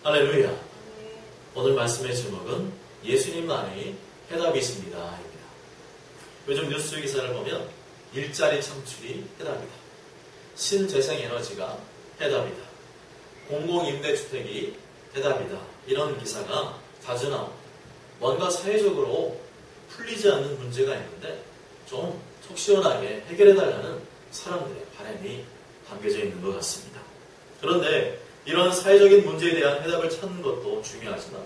할렐루야. 오늘 말씀의 제목은 예수님만이 해답이십니다 입니다. 요즘 뉴스 기사를 보면 일자리 창출이 해답이다. 신재생에너지가 해답이다. 공공임대주택이 해답이다. 이런 기사가 자주 나옵니다. 뭔가 사회적으로 풀리지 않는 문제가 있는데 좀 속 시원하게 해결해달라는 사람들의 바람이 담겨져 있는 것 같습니다. 그런데 이런 사회적인 문제에 대한 해답을 찾는 것도 중요하지만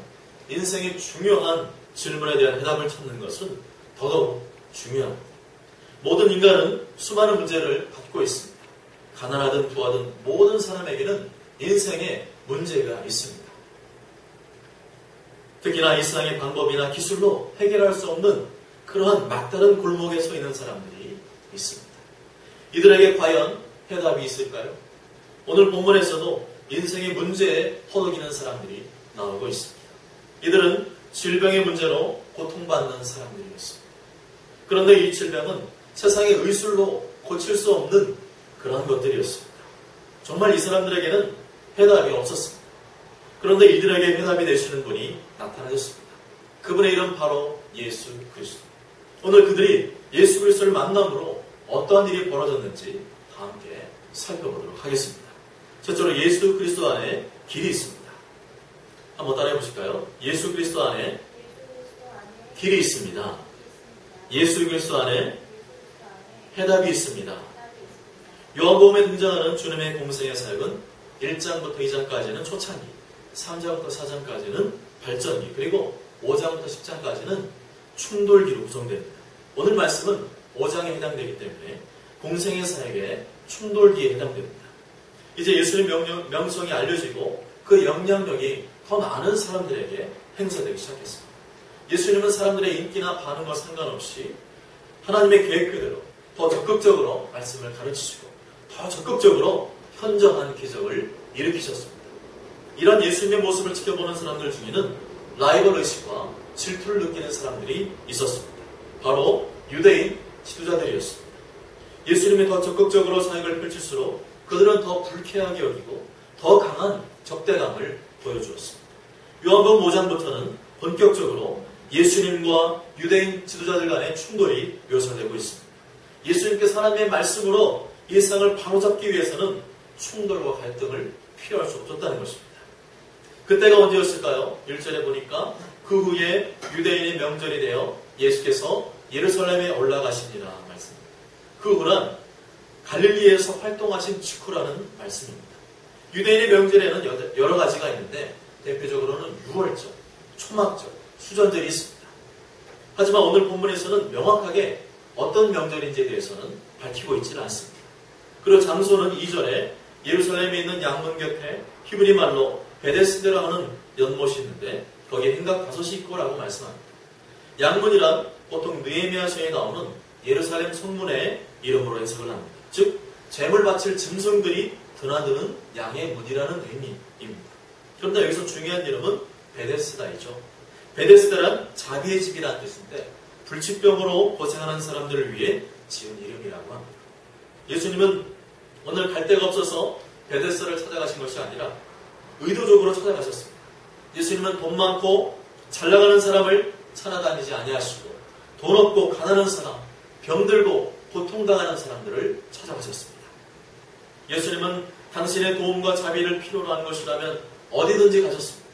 인생의 중요한 질문에 대한 해답을 찾는 것은 더더욱 중요합니다. 모든 인간은 수많은 문제를 갖고 있습니다. 가난하든 부하든 모든 사람에게는 인생에 문제가 있습니다. 특히나 이 세상의 방법이나 기술로 해결할 수 없는 그러한 막다른 골목에 서 있는 사람들이 있습니다. 이들에게 과연 해답이 있을까요? 오늘 본문에서도 인생의 문제에 허덕이는 사람들이 나오고 있습니다. 이들은 질병의 문제로 고통받는 사람들이었습니다. 그런데 이 질병은 세상의 의술로 고칠 수 없는 그런 것들이었습니다. 정말 이 사람들에게는 해답이 없었습니다. 그런데 이들에게 해답이 되시는 분이 나타나셨습니다. 그분의 이름 바로 예수 그리스도. 오늘 그들이 예수 그리스도를 만남으로 어떠한 일이 벌어졌는지 다 함께 살펴보도록 하겠습니다. 첫째로 예수 그리스도 안에 길이 있습니다. 한번 따라해 보실까요? 예수 그리스도 안에 길이 있습니다. 예수 그리스도 안에 해답이 있습니다. 요한복음에 등장하는 주님의 공생의 사역은 1장부터 2장까지는 초창기, 3장부터 4장까지는 발전기, 그리고 5장부터 10장까지는 충돌기로 구성됩니다. 오늘 말씀은 5장에 해당되기 때문에 공생의 사역의 충돌기에 해당됩니다. 이제 예수님 명성이 알려지고 그 영향력이 더 많은 사람들에게 행사되기 시작했습니다. 예수님은 사람들의 인기나 반응과 상관없이 하나님의 계획 그대로 더 적극적으로 말씀을 가르치시고 더 적극적으로 현저한 기적을 일으키셨습니다. 이런 예수님의 모습을 지켜보는 사람들 중에는 라이벌 의식과 질투를 느끼는 사람들이 있었습니다. 바로 유대인 지도자들이었습니다. 예수님이 더 적극적으로 사역을 펼칠수록 그들은 더 불쾌하게 여기고 더 강한 적대감을 보여주었습니다. 요한복음 5장부터는 본격적으로 예수님과 유대인 지도자들 간의 충돌이 묘사되고 있습니다. 예수님께서 하나님의 말씀으로 이 세상을 바로잡기 위해서는 충돌과 갈등을 필요할 수 없었다는 것입니다. 그때가 언제였을까요? 1절에 보니까 그 후에 유대인의 명절이 되어 예수께서 예루살렘에 올라가십니다. 말씀입니다. 그 후란 갈릴리에서 활동하신 직후라는 말씀입니다. 유대인의 명절에는 여러 가지가 있는데 대표적으로는 유월절, 초막절, 수전절이 있습니다. 하지만 오늘 본문에서는 명확하게 어떤 명절인지에 대해서는 밝히고 있지는 않습니다. 그리고 장소는 2절에 예루살렘에 있는 양문 곁에 히브리 말로 베데스다라고 하는 연못이 있는데 거기에 행각 5이 있고라고 말씀합니다. 양문이란 보통 느헤미야서에 나오는 예루살렘 성문의 이름으로 해석을 합니다. 즉 제물 바칠 짐승들이 드나드는 양의 문이라는 의미입니다. 그런데 여기서 중요한 이름은 베데스다이죠. 베데스다란 자비의 집이라는 뜻인데 불치병으로 고생하는 사람들을 위해 지은 이름이라고 합니다. 예수님은 오늘 갈 데가 없어서 베데스다를 찾아가신 것이 아니라 의도적으로 찾아가셨습니다. 예수님은 돈 많고 잘 나가는 사람을 찾아다니지 아니하시고 돈 없고 가난한 사람, 병들고 고통당하는 사람들을 찾아가셨습니다. 예수님은 당신의 도움과 자비를 필요로 한 것이라면 어디든지 가셨습니다.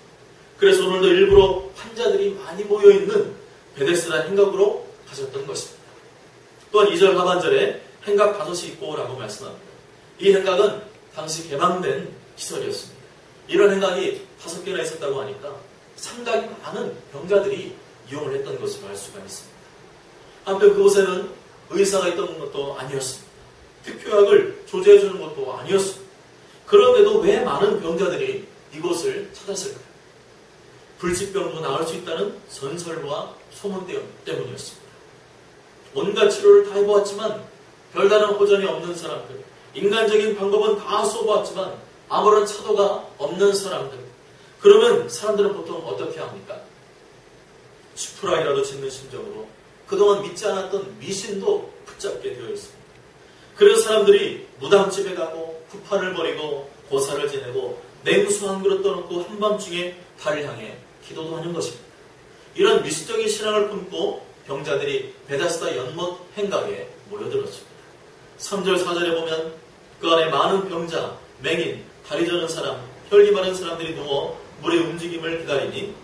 그래서 오늘도 일부러 환자들이 많이 모여있는 베데스다 행각으로 가셨던 것입니다. 또한 2절 하반절에 행각 5이 있고라고 말씀합니다. 이 행각은 당시 개방된 시설이었습니다. 이런 행각이 5개나 있었다고 하니까 상당히 많은 병자들이 이용을 했던 것을 알 수가 있습니다. 한편 그곳에는 의사가 있던 것도 아니었습니다. 특효약을 조제해주는 것도 아니었습니다. 그런데도 왜 많은 병자들이 이곳을 찾았을까요? 불치병도 나을 수 있다는 전설과 소문 때문이었습니다. 온갖 치료를 다 해보았지만 별다른 호전이 없는 사람들, 인간적인 방법은 다 써보았지만 아무런 차도가 없는 사람들, 그러면 사람들은 보통 어떻게 합니까? 지푸라기라도 짓는 심정으로 그동안 믿지 않았던 미신도 붙잡게 되어 있습니다. 그래서 사람들이 무당집에 가고 쿠파를 버리고 고사를 지내고 냉수 한 그릇 떠놓고 한밤중에 달을 향해 기도도 하는 것입니다. 이런 미신적인 신앙을 품고 병자들이 베다스다 연못 행각에 모여들었습니다. 3절 4절에 보면 그 안에 많은 병자, 맹인, 다리 저는 사람, 혈기 마른 사람들이 누워 물의 움직임을 기다리니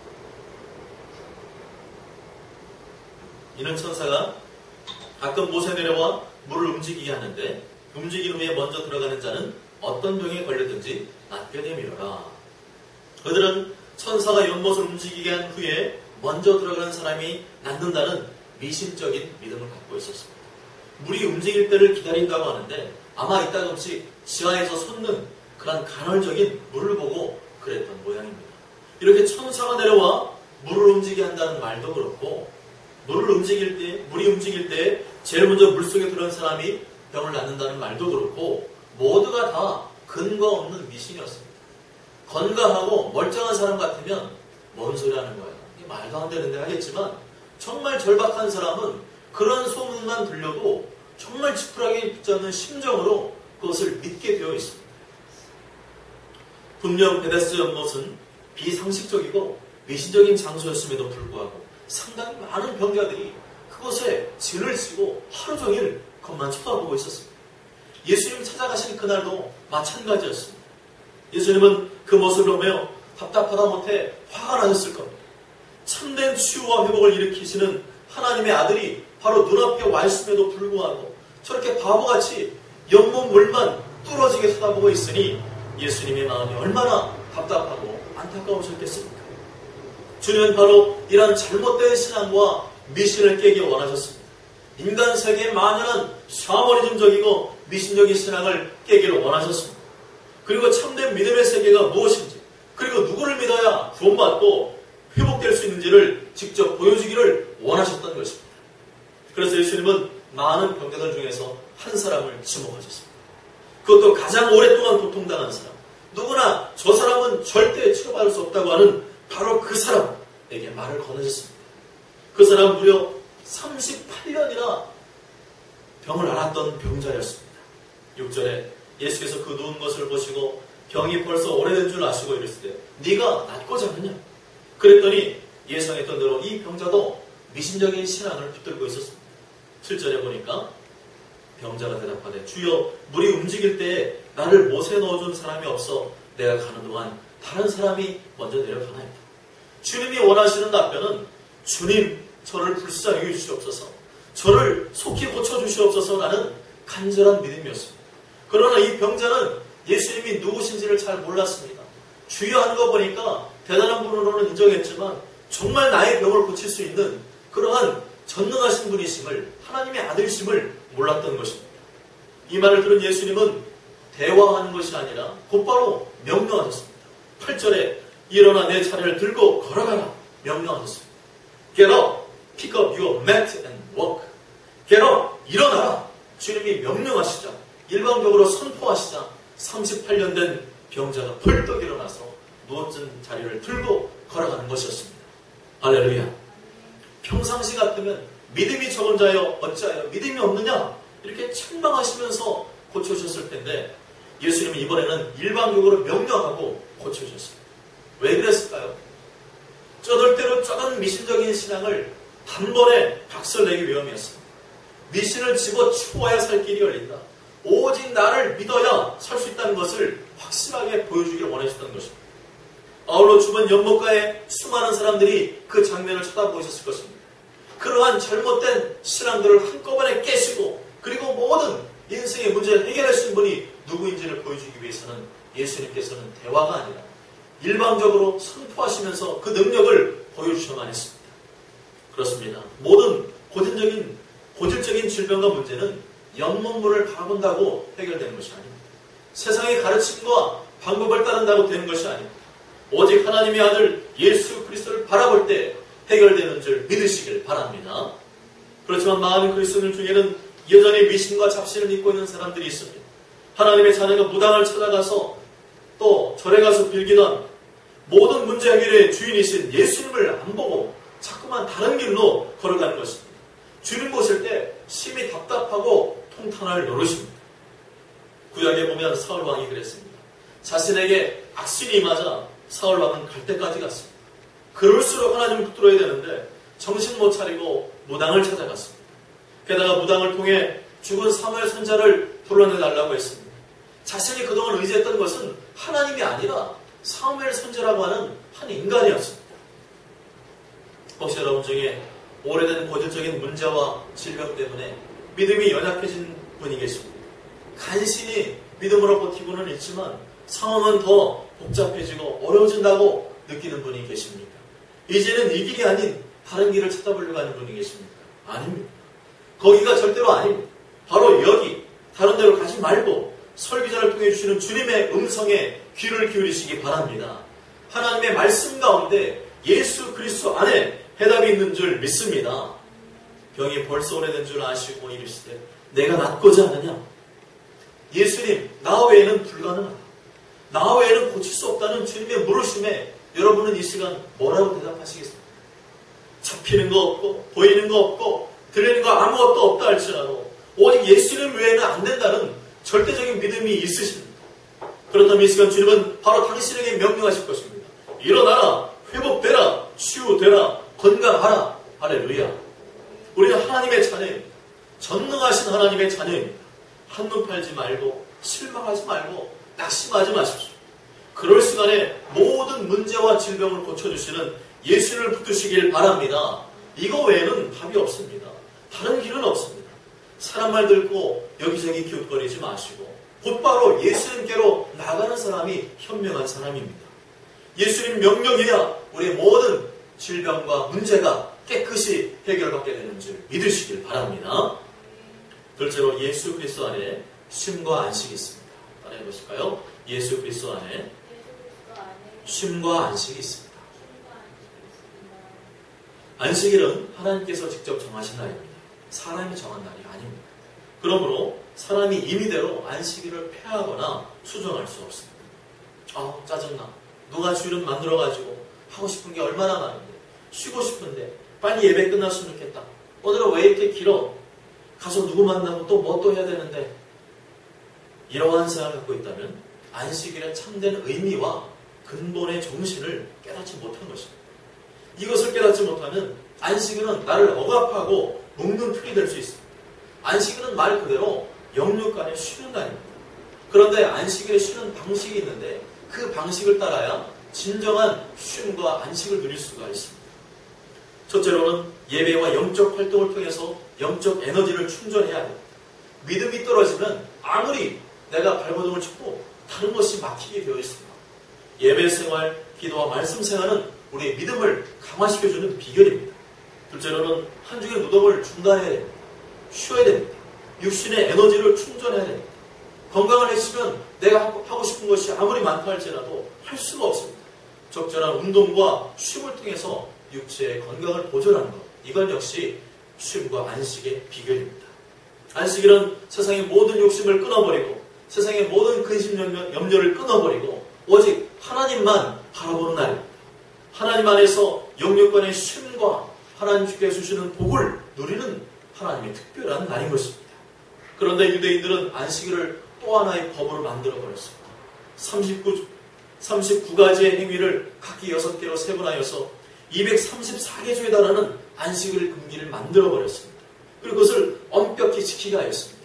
이는 천사가 가끔 못에 내려와 물을 움직이게 하는데 움직인 후에 먼저 들어가는 자는 어떤 병에 걸렸든지 낫게 되밀어라. 그들은 천사가 연못을 움직이게 한 후에 먼저 들어가는 사람이 낫는다는 미신적인 믿음을 갖고 있었습니다. 물이 움직일 때를 기다린다고 하는데 아마 이따금씩 지하에서 솟는 그런 간헐적인 물을 보고 그랬던 모양입니다. 이렇게 천사가 내려와 물을 움직이게 한다는 말도 그렇고 물이 움직일 때 제일 먼저 물속에 들어온 사람이 병을 낫는다는 말도 그렇고 모두가 다 근거 없는 미신이었습니다. 건강하고 멀쩡한 사람 같으면 뭔 소리 하는 거야. 말도 안 되는데 하겠지만 정말 절박한 사람은 그런 소문만 들려도 정말 지푸라기 붙잡는 심정으로 그것을 믿게 되어 있습니다. 분명 베다스 연못은 비상식적이고 미신적인 장소였음에도 불구하고 상당히 많은 병자들이 그곳에 진을 치고 하루 종일 그것만 쳐다보고 있었습니다. 예수님이 찾아가신 그날도 마찬가지였습니다. 예수님은 그 모습을 보며 답답하다 못해 화가 나셨을 겁니다. 참된 치유와 회복을 일으키시는 하나님의 아들이 바로 눈앞에 와 있음에도 불구하고 저렇게 바보같이 연못 물만 뚫어지게 쳐다보고 있으니 예수님의 마음이 얼마나 답답하고 안타까우셨겠습니까? 주님은 바로 이런 잘못된 신앙과 미신을 깨기 원하셨습니다. 인간 세계에 만연한 샤머니즘적이고 미신적인 신앙을 깨기를 원하셨습니다. 그리고 참된 믿음의 세계가 무엇인지, 그리고 누구를 믿어야 구원받고 회복될 수 있는지를 직접 보여주기를 원하셨던 것입니다. 그래서 예수님은 많은 병자들 중에서 한 사람을 지목하셨습니다. 그것도 가장 오랫동안 고통당한 사람, 누구나 저 사람은 절대 치료받을 수 없다고 하는 바로 그 사람에게 말을 건네셨습니다. 그 사람은 무려 38년이나 병을 앓았던 병자였습니다. 6절에 예수께서 그 누운 것을 보시고 병이 벌써 오래된 줄 아시고 이르시되 네가 낫고자 하느냐? 그랬더니 예상했던 대로 이 병자도 미신적인 신앙을 붙들고 있었습니다. 7절에 보니까 병자가 대답하되 주여 물이 움직일 때에 나를 못에 넣어준 사람이 없어 내가 가는 동안 다른 사람이 먼저 내려가나이다. 주님이 원하시는 답변은 주님 저를 불쌍히 여기주시옵소서, 저를 속히 고쳐주시옵소서라는 간절한 믿음이었습니다. 그러나 이 병자는 예수님이 누구신지를 잘 몰랐습니다. 주여 하는 거 보니까 대단한 분으로는 인정했지만 정말 나의 병을 고칠 수 있는 그러한 전능하신 분이심을, 하나님의 아들이심을 몰랐던 것입니다. 이 말을 들은 예수님은 대화하는 것이 아니라 곧바로 명령하셨습니다. 8절에 일어나 내 차례를 들고 걸어가라 명령하셨습니다. Get up, pick up your mat and walk. Get up, 일어나라. 주님이 명령하시자, 일방적으로 선포하시자 38년 된 병자가 벌떡 일어나서 누웠던 자리를 들고 걸어가는 것이었습니다. 할렐루야. 평상시 같으면 믿음이 적은 자여 어찌하여 믿음이 없느냐 이렇게 책망하시면서 고쳐주셨을 텐데 예수님은 이번에는 일방적으로 명령하고 고쳐주셨습니다. 왜 그랬을까요? 쩌들대로 쩌든 미신적인 신앙을 단번에 박살내기 위함이었습니다. 미신을 집어치워야 살 길이 열린다. 오직 나를 믿어야 살 수 있다는 것을 확실하게 보여주길 원하셨던 것입니다. 아울러 주변 연못가에 수많은 사람들이 그 장면을 쳐다보고 있었을 것입니다. 그러한 잘못된 신앙들을 한꺼번에 깨시고 그리고 모든 인생의 문제를 해결할 수 있는 분이 누구인지를 보여주기 위해서는 예수님께서는 대화가 아니라 일방적으로 선포하시면서 그 능력을 보여주셔만 했습니다. 그렇습니다. 모든 고질적인 질병과 문제는 연못물을 바라본다고 해결되는 것이 아닙니다. 세상의 가르침과 방법을 따른다고 되는 것이 아닙니다. 오직 하나님의 아들 예수 그리스도를 바라볼 때 해결되는 줄 믿으시길 바랍니다. 그렇지만 많은 그리스도인들 중에는 여전히 미신과 잡신을 믿고 있는 사람들이 있습니다. 하나님의 자녀가 무당을 찾아가서 또 절에 가서 빌기던 모든 문제 해결의 주인이신 예수님을 안 보고 자꾸만 다른 길로 걸어가는 것입니다. 주님 보실 때 심히 답답하고 통탄할 노릇입니다. 구약에 보면 사울 왕이 그랬습니다. 자신에게 악신이 임하자 사울 왕은 갈 때까지 갔습니다. 그럴수록 하나님을 붙들어야 되는데 정신 못 차리고 무당을 찾아갔습니다. 게다가 무당을 통해 죽은 사무엘 선자를 불러내달라고 했습니다. 자신이 그동안 의지했던 것은 하나님이 아니라 사무엘 선자라고 하는 한 인간이었습니다. 혹시 여러분 중에 오래된 고질적인 문제와 질병 때문에 믿음이 연약해진 분이 계십니다. 간신히 믿음으로 버티고는 있지만 상황은 더 복잡해지고 어려워진다고 느끼는 분이 계십니까? 이제는 이 길이 아닌 다른 길을 찾아보려고 하는 분이 계십니까? 아닙니다. 거기가 절대로 아닙니다. 바로 여기, 다른 데로 가지 말고 설교자를 통해 주시는 주님의 음성에 귀를 기울이시기 바랍니다. 하나님의 말씀 가운데 예수 그리스도 안에 해답이 있는 줄 믿습니다. 병이 벌써 오래된 줄 아시고 이르시되 내가 낫고자 하느냐? 예수님, 나 외에는 불가능하다. 나 외에는 고칠 수 없다는 주님의 물으심에 여러분은 이 시간 뭐라고 대답하시겠습니까? 잡히는 거 없고 보이는 거 없고 들리는 거 아무것도 없다 할지라도 오직 예수님 외에는 안 된다는 절대적인 믿음이 있으십니다. 그렇다면 이 시간 주님은 바로 당신에게 명령하실 것입니다. 일어나라, 회복되라, 치유되라, 건강하라. 할렐루야. 우리는 하나님의 자녀입니다. 전능하신 하나님의 자녀입니다. 한눈 팔지 말고 실망하지 말고 낙심하지 마십시오. 그럴 시간에 모든 문제와 질병을 고쳐주시는 예수를 붙드시길 바랍니다. 이거 외에는 답이 없습니다. 다른 길은 없습니다. 사람 말 듣고 여기저기 기웃거리지 마시고 곧바로 예수님께로 나가는 사람이 현명한 사람입니다. 예수님 명령이야 우리의 모든 질병과 문제가 깨끗이 해결받게 되는 줄 믿으시길 바랍니다. 둘째로 예수 그리스도 안에 쉼과 안식이 있습니다. 따라해 보실까요? 예수 그리스도 안에 쉼과 안식이 있습니다. 안식일은 하나님께서 직접 정하신 날입니다. 사람이 정한 날이 아닙니다. 그러므로 사람이 임의대로 안식일을 폐하거나 수정할 수 없습니다. 짜증나. 누가 주일은 만들어가지고 하고 싶은 게 얼마나 많은데 쉬고 싶은데 빨리 예배 끝났으면 좋겠다. 오늘은 왜 이렇게 길어? 가서 누구 만나고 또 뭐 또 해야 되는데 이러한 생각을 갖고 있다면 안식일의 참된 의미와 근본의 정신을 깨닫지 못한 것입니다. 이것을 깨닫지 못하면 안식일은 나를 억압하고 묶는 틀이 될 수 있습니다. 안식일은 말 그대로 영육간에 쉬는 날입니다. 그런데 안식일에 쉬는 방식이 있는데 그 방식을 따라야 진정한 쉼과 안식을 누릴 수가 있습니다. 첫째로는 예배와 영적 활동을 통해서 영적 에너지를 충전해야 합니다. 믿음이 떨어지면 아무리 내가 발버둥을 쳤고 다른 것이 막히게 되어 있습니다. 예배 생활, 기도와 말씀 생활은 우리의 믿음을 강화시켜주는 비결입니다. 둘째로는 한 주의 노동을 중단해야 됩니다. 쉬어야 됩니다. 육신의 에너지를 충전해야 됩니다. 건강을 해치면 내가 하고 싶은 것이 아무리 많다 할지라도 할 수가 없습니다. 적절한 운동과 쉼을 통해서 육체의 건강을 보존하는 것, 이건 역시 쉼과 안식의 비결입니다. 안식일은 세상의 모든 욕심을 끊어버리고 세상의 모든 근심 염려를 끊어버리고 오직 하나님만 바라보는 날입니다. 하나님 안에서 영육간의 쉼과 하나님께 주시는 복을 누리는 하나님의 특별한 날인 것입니다. 그런데 유대인들은 안식일을 또 하나의 법으로 만들어버렸습니다. 39가지의 행위를 각기 6개로 세분하여서 234개 조에 달하는 안식일 금기를 만들어버렸습니다. 그리고 그것을 엄격히 지키게 하였습니다.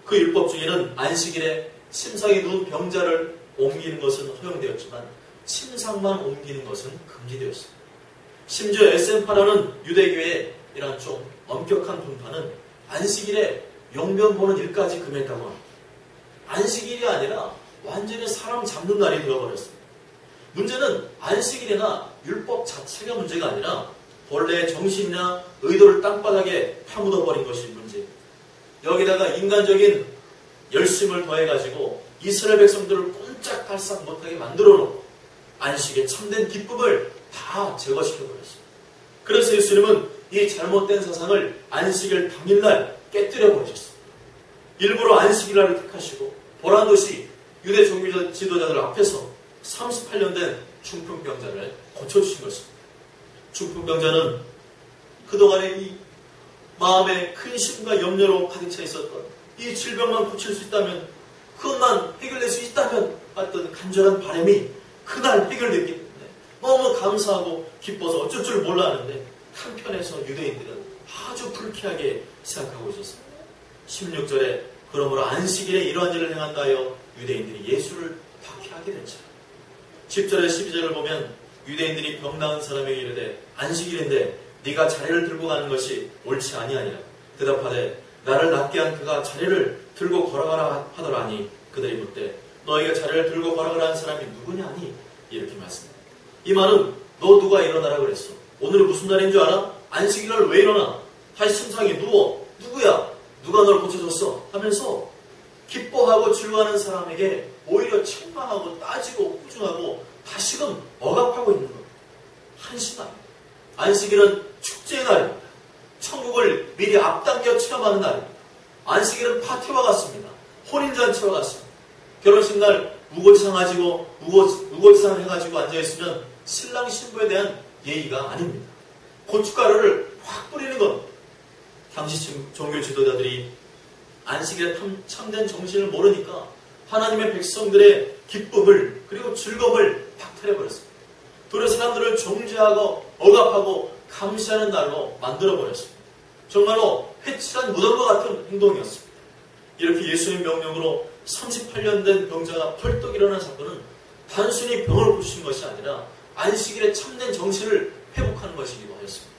그 율법 중에는 안식일에 침상에 누운 병자를 옮기는 것은 허용되었지만 침상만 옮기는 것은 금지되었습니다. 심지어 SM8라는 유대교의 이런 좀 엄격한 분파는 안식일에 용변 보는 일까지 금했다고 합니다. 안식일이 아니라 완전히 사람 잡는 날이 되어버렸습니다. 문제는 안식일이나 율법 자체가 문제가 아니라 본래의 정신이나 의도를 땅바닥에 파묻어버린 것이 문제입니다. 여기다가 인간적인 열심을 더해가지고 이스라엘 백성들을 꼼짝달싹 못하게 만들어놓고 안식의 참된 기쁨을 다 제거시켜버렸습니다. 그래서 예수님은 이 잘못된 사상을 안식일 당일날 깨뜨려버리셨습니다. 일부러 안식일날을 택하시고 보란듯이 유대 종교 지도자들 앞에서 38년 된 중풍병자를 고쳐주신 것입니다. 중풍병자는 그동안에 이 마음에 큰 심과 염려로 가득 차 있었던 이 질병만 고칠 수 있다면 그것만 해결될 수 있다면 어떤 간절한 바람이 그날 해결됐기 때문에 너무 감사하고 기뻐서 어쩔 줄 몰라 하는데 한편에서 유대인들은 아주 불쾌하게 생각하고 있었습니다. 16절에 그러므로 안식일에 이러한 일을 행한다 하여 유대인들이 예수를 박해하게 된지라. 10절에 12절을 보면 유대인들이 병 나은 사람에게 이르되 안식일인데 네가 자리를 들고 가는 것이 옳지 아니하니라. 대답하되 나를 낫게 한 그가 자리를 들고 걸어가라 하더라니. 그들이 묻되 너희가 자리를 들고 걸어가라 한 사람이 누구냐니? 이렇게 말씀합니다. 이 말은 너 누가 일어나라 그랬어? 오늘은 무슨 날인 줄 알아? 안식일날 왜 일어나? 다시 침상에 누워. 누구야? 누가 널 고쳐줬어? 하면서 기뻐하고 즐거워하는 사람에게 오히려 책망하고 따지고 꾸중하고 다시금 억압하고 있는 겁니다. 한심합니다. 안식일은 축제의 날입니다. 천국을 미리 앞당겨 체험하는 날입니다. 안식일은 파티와 같습니다. 혼인잔치와 같습니다. 결혼식 날 우거지상 가지고 우거지상 해가지고 앉아있으면 신랑 신부에 대한 예의가 아닙니다. 고춧가루를 확 뿌리는 겁니다. 당시 종교 지도자들이 안식일의 참된 정신을 모르니까 하나님의 백성들의 기쁨을 그리고 즐거움을 박탈해버렸습니다. 도리어 사람들을 정죄하고 억압하고 감시하는 날로 만들어버렸습니다. 정말로 회칠한 무덤과 같은 행동이었습니다. 이렇게 예수의 명령으로 38년 된 병자가 펄떡 일어난 사건은 단순히 병을 고치신 것이 아니라 안식일의 참된 정신을 회복하는 것이기도 하였습니다.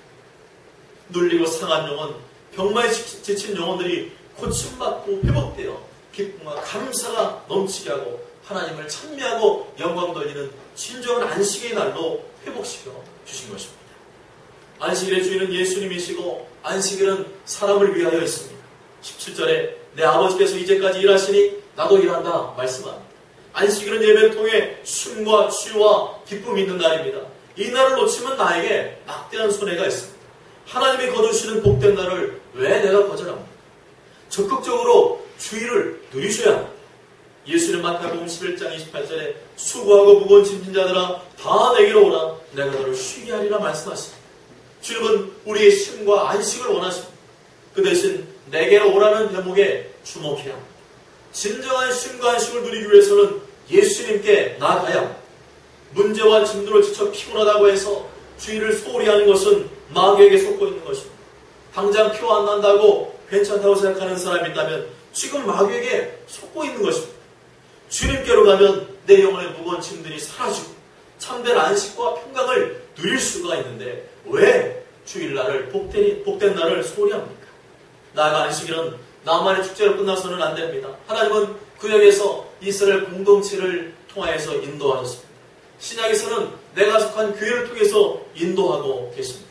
눌리고 상한 영혼, 병마에 지친 영혼들이 고침받고 회복되어 기쁨과 감사가 넘치게 하고 하나님을 찬미하고 영광 돌리는 진정한 안식의 날로 회복시켜 주신 것입니다. 안식일의 주인은 예수님이시고 안식일은 사람을 위하여 있습니다. 17절에 내 아버지께서 이제까지 일하시니 나도 일한다 말씀합니다. 안식일은 예배를 통해 쉼과 치유와 기쁨이 있는 날입니다. 이 날을 놓치면 나에게 막대한 손해가 있습니다. 하나님이 거두시는 복된 날을 왜 내가 거절합니까? 적극적으로 주의를 누리셔야 합니다. 예수는 마태복음 11장 28절에 수고하고 무거운 짐진 자들아 다 내게로 오라 내가 너를 쉬게 하리라 말씀하십니다. 주님은 우리의 쉼과 안식을 원하십니다. 그 대신 내게로 오라는 대목에 주목해야 합니다. 진정한 쉼과 안식을 누리기 위해서는 예수님께 나아가야 합니다. 문제와 짐들로 지쳐 피곤하다고 해서 주의를 소홀히 하는 것은 마귀에게 속고 있는 것입니다. 당장 표 안 난다고 괜찮다고 생각하는 사람이 있다면 지금 마귀에게 속고 있는 것입니다. 주님께로 가면 내 영혼의 무거운 짐들이 사라지고 참된 안식과 평강을 누릴 수가 있는데 왜 주일날을 복된 날을 소홀히 합니까? 나아가 안식일은 나만의 축제로 끝나서는 안 됩니다. 하나님은 구약에서 이스라엘 공동체를 통하여서 인도하셨습니다. 신약에서는 내가 속한 교회를 통해서 인도하고 계십니다.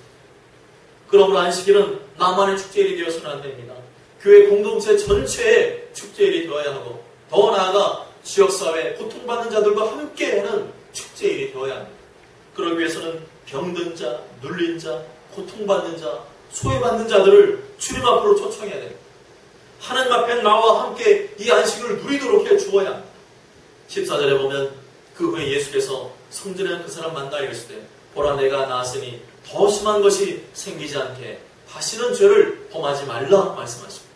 그러므로 안식일은 나만의 축제일이 되어서는 안 됩니다. 교회 공동체 전체의 축제일이 되어야 하고 더 나아가 지역사회 고통받는 자들과 함께하는 축제일이 되어야 합니다. 그러기 위해서는 병든 자, 눌린 자, 고통받는 자, 소외받는 자들을 주님 앞으로 초청해야 됩니다. 하나님 앞에 나와 함께 이 안식을 누리도록 해 주어야 합니다. 14절에 보면 그 후에 예수께서 성전에 그 사람 만나 이르시되 보라 내가 나았으니 더 심한 것이 생기지 않게 다시는 죄를 범하지 말라 말씀하십니다.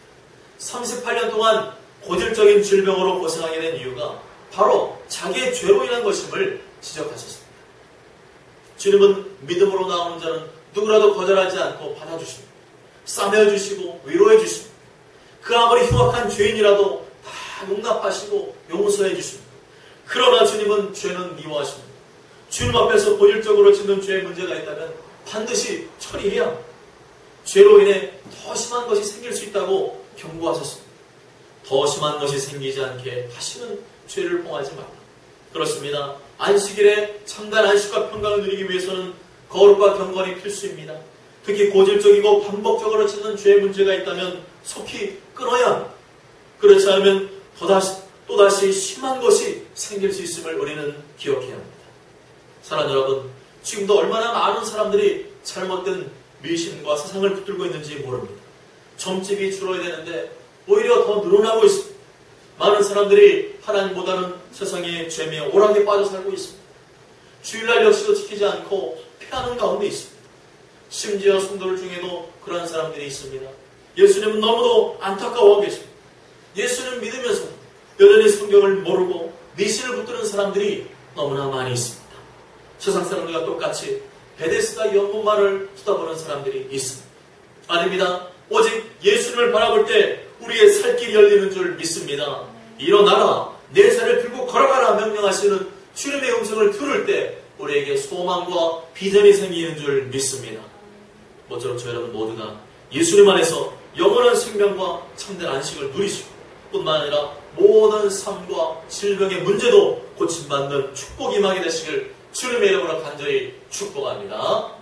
38년 동안 고질적인 질병으로 고생하게 된 이유가 바로 자기의 죄로 인한 것임을 지적하셨습니다. 주님은 믿음으로 나오는 자는 누구라도 거절하지 않고 받아주십니다. 싸매어주시고 위로해주십니다. 그 아무리 흉악한 죄인이라도 다 용납하시고 용서해주십니다. 그러나 주님은 죄는 미워하십니다. 주님 앞에서 본질적으로 짓는 죄의 문제가 있다면 반드시 처리해야 합니다. 죄로 인해 더 심한 것이 생길 수 있다고 경고하셨습니다. 더 심한 것이 생기지 않게 다시는 죄를 범하지 말라. 그렇습니다. 안식일에 참된 안식과 평강을 누리기 위해서는 거룩과 경건이 필수입니다. 특히 고질적이고 반복적으로 짓는 죄의 문제가 있다면 속히 끊어야 합니다. 그렇지 않으면 또다시 심한 것이 생길 수 있음을 우리는 기억해야 합니다. 사랑하는 여러분, 지금도 얼마나 많은 사람들이 잘못된 미신과 사상을 붙들고 있는지 모릅니다. 점집이 줄어야 되는데 오히려 더 늘어나고 있습니다. 많은 사람들이 하나님보다는 세상의 죄미에 오락에 빠져 살고 있습니다. 주일날 역시도 지키지 않고 피하는 가운데 있습니다. 심지어 성도들 중에도 그런 사람들이 있습니다. 예수님은 너무도 안타까워하고 계십니다. 예수님 믿으면서 여전히 성경을 모르고 미신을 붙드는 사람들이 너무나 많이 있습니다. 세상 사람들과 똑같이 베데스다 연못마를 쳐다보는 사람들이 있습니다. 아닙니다. 오직 예수님을 바라볼 때 우리의 살 길이 열리는 줄 믿습니다. 일어나라, 내 살을 들고 걸어가라 명령하시는 주님의 음성을 들을 때 우리에게 소망과 비전이 생기는 줄 믿습니다. 모쪼록 저 여러분 모두가 예수님 안에서 영원한 생명과 참된 안식을 누리시고 뿐만 아니라 모든 삶과 질병의 문제도 고침받는 축복이 임하게 되시길 주님의 이름으로 간절히 축복합니다.